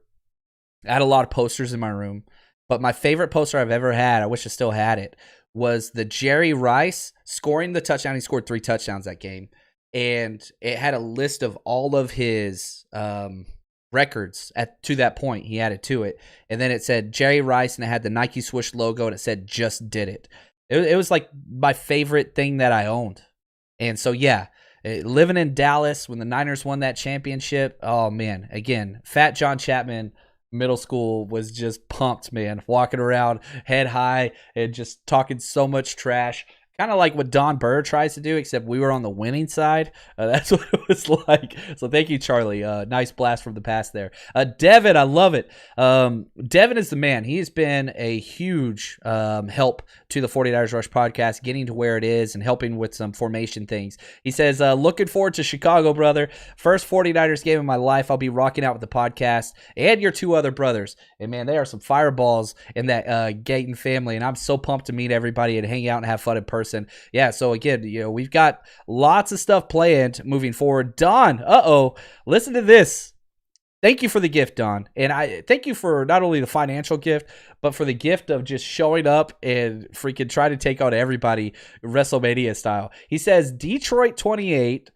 I had a lot of posters in my room, but my favorite poster I've ever had, I wish I still had it, was the Jerry Rice scoring the touchdown. He scored 3 touchdowns that game. And it had a list of all of his records to that point. He added to it. And then it said Jerry Rice, and it had the Nike swoosh logo, and it said just did it. It was like my favorite thing that I owned. And so, yeah. Living in Dallas when the Niners won that championship, oh, man. Again, fat John Chapman, middle school, was just pumped, man. Walking around head high and just talking so much trash. Kind of like what Don Burr tries to do, except we were on the winning side. That's what it was like. So thank you, Charlie. Nice blast from the past there. Devin, I love it. Devin is the man. He's been a huge help to the 49ers Rush podcast, getting to where it is and helping with some formation things. He says, looking forward to Chicago, brother. First 49ers game of my life. I'll be rocking out with the podcast and your 2 other brothers. And, man, they are some fireballs in that Gayton family, and I'm so pumped to meet everybody and hang out and have fun in person. Yeah, so again, we've got lots of stuff planned moving forward. Don, listen to this. Thank you for the gift, Don. And I thank you for not only the financial gift, but for the gift of just showing up and freaking trying to take out everybody WrestleMania style. He says Detroit 28.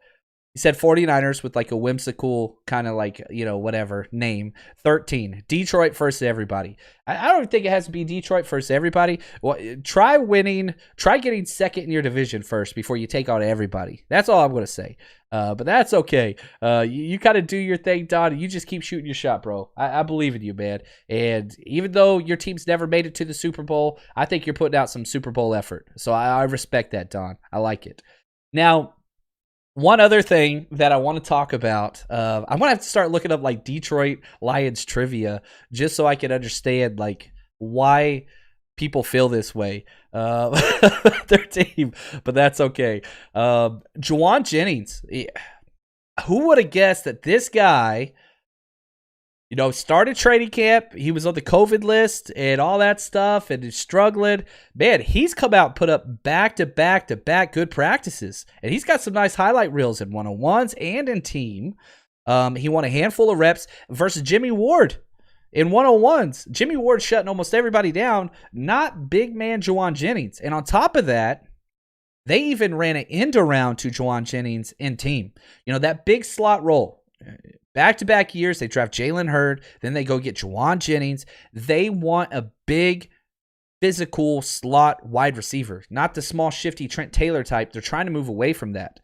He said 49ers with like a whimsical kind of like, whatever name. 13. Detroit versus everybody. I don't think it has to be Detroit versus everybody. Well, try getting second in your division first before you take out everybody. That's all I'm going to say. But that's okay. You kind of do your thing, Don. You just keep shooting your shot, bro. I believe in you, man. And even though your team's never made it to the Super Bowl, I think you're putting out some Super Bowl effort. So I respect that, Don. I like it. Now, one other thing that I want to talk about, I'm going to have to start looking up like Detroit Lions trivia just so I can understand like why people feel this way. Their team, but that's okay. Juwan Jennings, who would have guessed that this guy Started training camp. He was on the COVID list and all that stuff and he's struggling. Man, he's come out and put up back-to-back-to-back good practices. And he's got some nice highlight reels in one-on-ones and in team. He won a handful of reps versus Jimmy Ward in one-on-ones. Jimmy Ward shutting almost everybody down, not big man Juwan Jennings. And on top of that, they even ran an end around to Juwan Jennings in team. That big slot role. Back-to-back years, they draft Jalen Hurd. Then they go get Juwan Jennings. They want a big, physical slot wide receiver, not the small, shifty Trent Taylor type. They're trying to move away from that.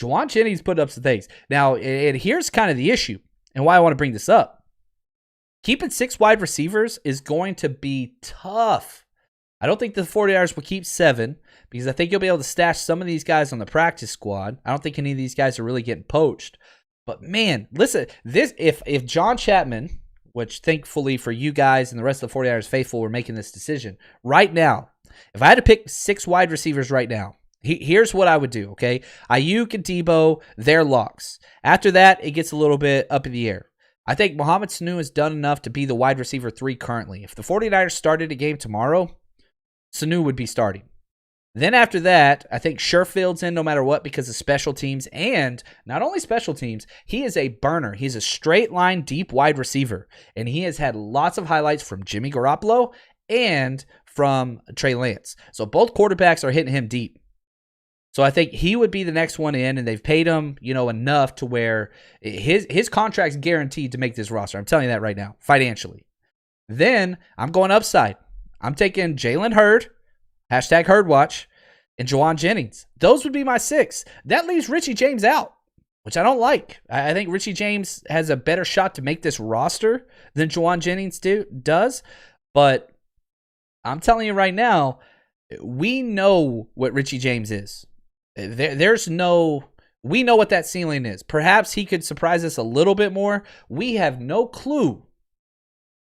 Juwan Jennings put up some things. Now, and here's kind of the issue and why I want to bring this up. Keeping 6 wide receivers is going to be tough. I don't think the 49ers will keep 7 because I think you'll be able to stash some of these guys on the practice squad. I don't think any of these guys are really getting poached. But man, listen, if John Chapman, which thankfully for you guys and the rest of the 49ers faithful were making this decision, right now, if I had to pick 6 wide receivers right now, here's what I would do, okay? Ayuk and Debo, they're locks. After that, it gets a little bit up in the air. I think Mohamed Sanu has done enough to be the wide receiver 3 currently. If the 49ers started a game tomorrow, Sanu would be starting. Then after that, I think Sherfield's in no matter what because of special teams. And not only special teams, he is a burner. He's a straight line deep wide receiver. And he has had lots of highlights from Jimmy Garoppolo and from Trey Lance. So both quarterbacks are hitting him deep. So I think he would be the next one in, and they've paid him, enough to where his contract's guaranteed to make this roster. I'm telling you that right now, financially. Then I'm going upside. I'm taking Jalen Hurd, #HurdWatch, and Juwan Jennings. Those would be my 6. That leaves Richie James out, which I don't like. I think Richie James has a better shot to make this roster than Juwan Jennings does. But I'm telling you right now, we know what Richie James is. We know what that ceiling is. Perhaps he could surprise us a little bit more. We have no clue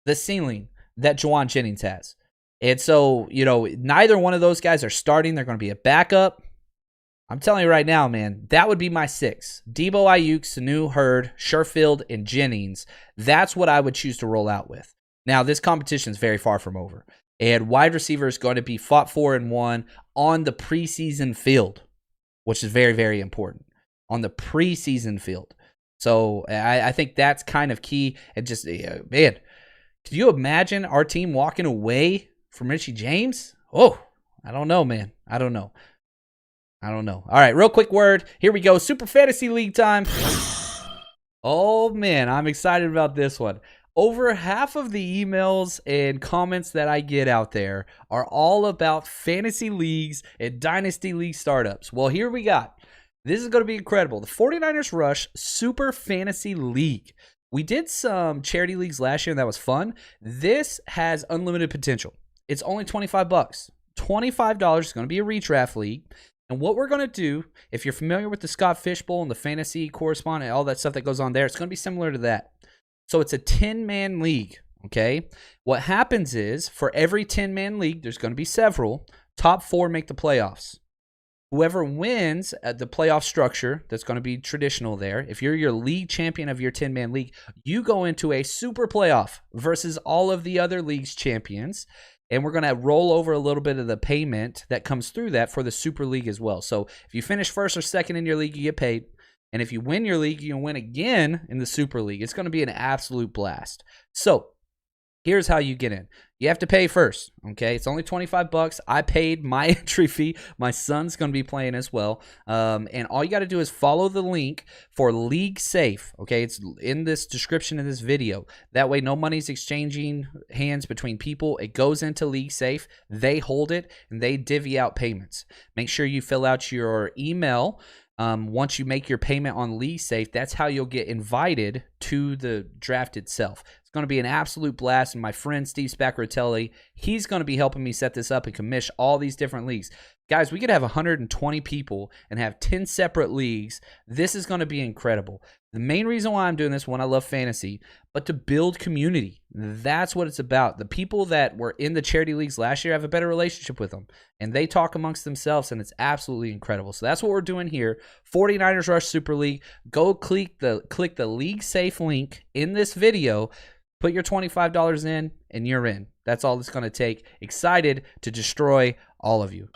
the ceiling that Juwan Jennings has. And so, neither one of those guys are starting. They're going to be a backup. I'm telling you right now, man, that would be my 6. Debo, Ayuk, Sanu, Hurd, Sherfield, and Jennings. That's what I would choose to roll out with. Now, this competition is very far from over. And wide receiver is going to be fought for and won on the preseason field, which is very, very important. On the preseason field. So I think that's kind of key. And just, man, can you imagine our team walking away from Richie James? Oh, I don't know, man. I don't know. All right, real quick word. Here we go. Super Fantasy League time. Oh, man, I'm excited about this one. Over half of the emails and comments that I get out there are all about fantasy leagues and dynasty league startups. Well, here we got. This is going to be incredible. The 49ers Rush Super Fantasy League. We did some charity leagues last year, and that was fun. This has unlimited potential. It's only $25. $25 is going to be a redraft league. And what we're going to do, if you're familiar with the Scott Fishbowl and the fantasy correspondent, all that stuff that goes on there, it's going to be similar to that. So it's a 10-man league, okay? What happens is, for every 10-man league, there's going to be several. Top 4 make the playoffs. Whoever wins at the playoff structure, that's going to be traditional there. If you're your league champion of your 10-man league, you go into a super playoff versus all of the other league's champions. And we're going to roll over a little bit of the payment that comes through that for the Super League as well. So if you finish first or second in your league, you get paid. And if you win your league, you win again in the Super League. It's going to be an absolute blast. So here's how you get in. You have to pay first, okay? It's only $25. I paid my entry fee. My son's going to be playing as well. And all you got to do is follow the link for League Safe, okay? It's in this description of this video. That way no money's exchanging hands between people. It goes into League Safe. They hold it, and they divvy out payments. Make sure you fill out your email. Once you make your payment on League Safe, that's how you'll get invited to the draft itself. It's going to be an absolute blast, and my friend Steve Spacrotelli, he's going to be helping me set this up and commish all these different leagues. Guys, we could have 120 people and have 10 separate leagues. This is going to be incredible. The main reason why I'm doing this, one, I love fantasy, but to build community. That's what it's about. The people that were in the charity leagues last year have a better relationship with them, and they talk amongst themselves, and it's absolutely incredible. So that's what we're doing here. 49ers Rush Super League. Go click the League Safe link in this video. Put your $25 in, and you're in. That's all it's going to take. Excited to destroy all of you.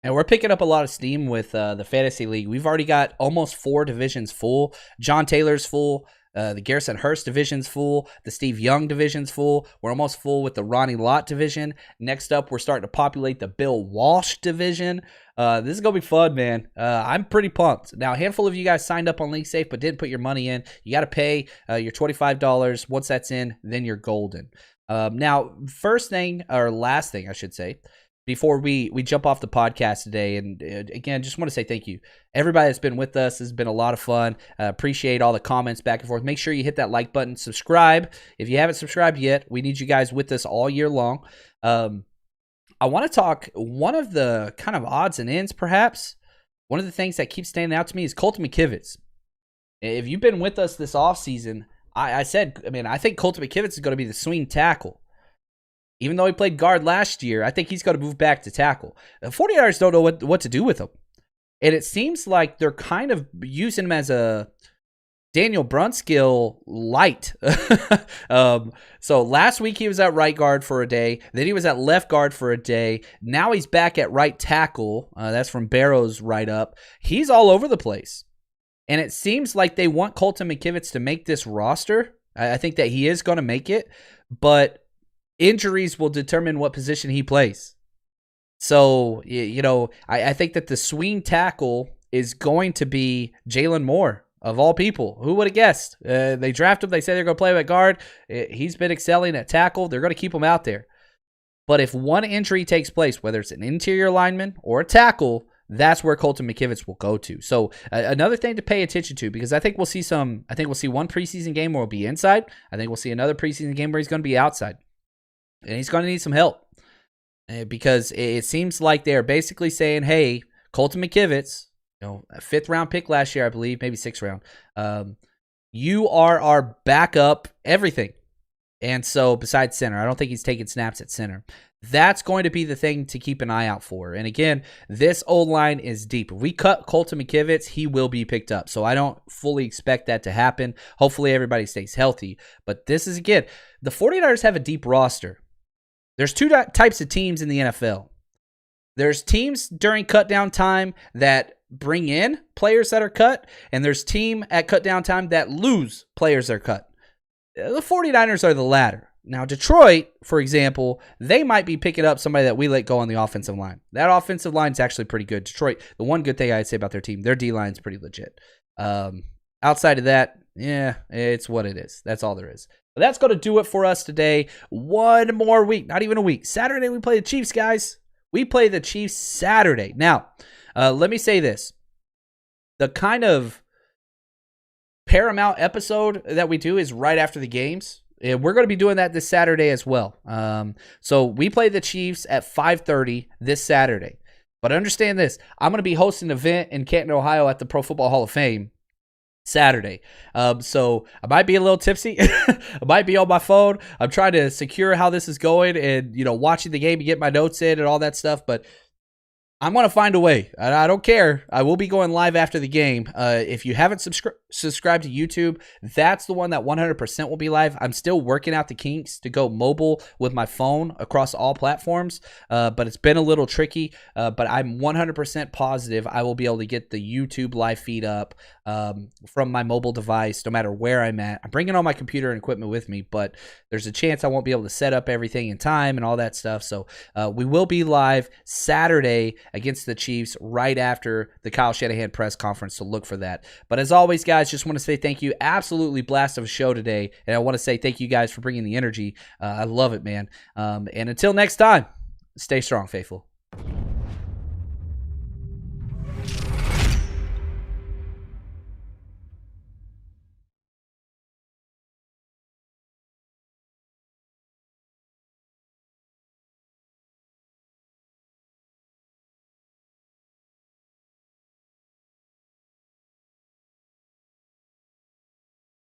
And we're picking up a lot of steam with the Fantasy League. We've already got almost 4 divisions full. John Taylor's full. The Garrison Hurst division's full. The Steve Young division's full. We're almost full with the Ronnie Lott division. Next up, we're starting to populate the Bill Walsh division. This is going to be fun, man. I'm pretty pumped. Now, a handful of you guys signed up on League Safe but didn't put your money in. You got to pay your $25. Once that's in, then you're golden. Now, first thing, or last thing, I should say, before we jump off the podcast today, and again, just want to say thank you. Everybody that's been with us has been a lot of fun. Appreciate all the comments back and forth. Make sure you hit that like button. Subscribe. If you haven't subscribed yet, we need you guys with us all year long. I want to talk one of the kind of odds and ends, perhaps. One of the things that keeps standing out to me is Colton McKivitz. If you've been with us this offseason, I think Colton McKivitz is going to be the swing tackle. Even though he played guard last year, I think he's going to move back to tackle. The 49ers don't know what to do with him. And it seems like they're kind of using him as a Daniel Brunskill light. So last week he was at right guard for a day. Then he was at left guard for a day. Now he's back at right tackle. That's from Barrow's write-up. He's all over the place. And it seems like they want Colton McKivitz to make this roster. I think that he is going to make it. But injuries will determine what position he plays. So, I think that the swing tackle is going to be Jalen Moore, of all people. Who would have guessed? They draft him. They say they're going to play him at guard. He's been excelling at tackle. They're going to keep him out there. But if one injury takes place, whether it's an interior lineman or a tackle, that's where Colton McKivitz will go to. So another thing to pay attention to, because I think we'll see one preseason game where he'll be inside. I think we'll see another preseason game where he's going to be outside. And he's going to need some help because it seems like they're basically saying, hey, Colton McKivitz, a 5th round pick last year, I believe, maybe 6th round. You are our backup everything. And so besides center, I don't think he's taking snaps at center. That's going to be the thing to keep an eye out for. And again, this O-line is deep. If we cut Colton McKivitz, he will be picked up. So I don't fully expect that to happen. Hopefully everybody stays healthy. But this is, again, the 49ers have a deep roster. There's 2 types of teams in the NFL. There's teams during cutdown time that bring in players that are cut, and there's team at cutdown time that lose players that are cut. The 49ers are the latter. Now, Detroit, for example, they might be picking up somebody that we let go on the offensive line. That offensive line is actually pretty good. Detroit, the one good thing I'd say about their team, their D-line is pretty legit. Outside of that, yeah, it's what it is. That's all there is. But that's going to do it for us today. One more week, not even a week. Saturday, we play the Chiefs, guys. We play the Chiefs Saturday. Now, let me say this. The kind of paramount episode that we do is right after the games. We're going to be doing that this Saturday as well. So we play the Chiefs at 5:30 this Saturday. But understand this. I'm going to be hosting an event in Canton, Ohio at the Pro Football Hall of Fame Saturday. So I might be a little tipsy. I might be on my phone. I'm trying to secure how this is going and, watching the game and get my notes in and all that stuff. But I'm going to find a way. I don't care. I will be going live after the game. If you haven't subscribed to YouTube, that's the one that 100% will be live. I'm still working out the kinks to go mobile with my phone across all platforms, but it's been a little tricky. But I'm 100% positive I will be able to get the YouTube live feed up from my mobile device, no matter where I'm at. I'm bringing all my computer and equipment with me, but there's a chance I won't be able to set up everything in time and all that stuff. So we will be live Saturday against the Chiefs right after the Kyle Shanahan press conference, so look for that. But as always, guys, just want to say thank you. Absolutely blast of a show today, and I want to say thank you guys for bringing the energy. I love it, man. And until next time, stay strong, faithful.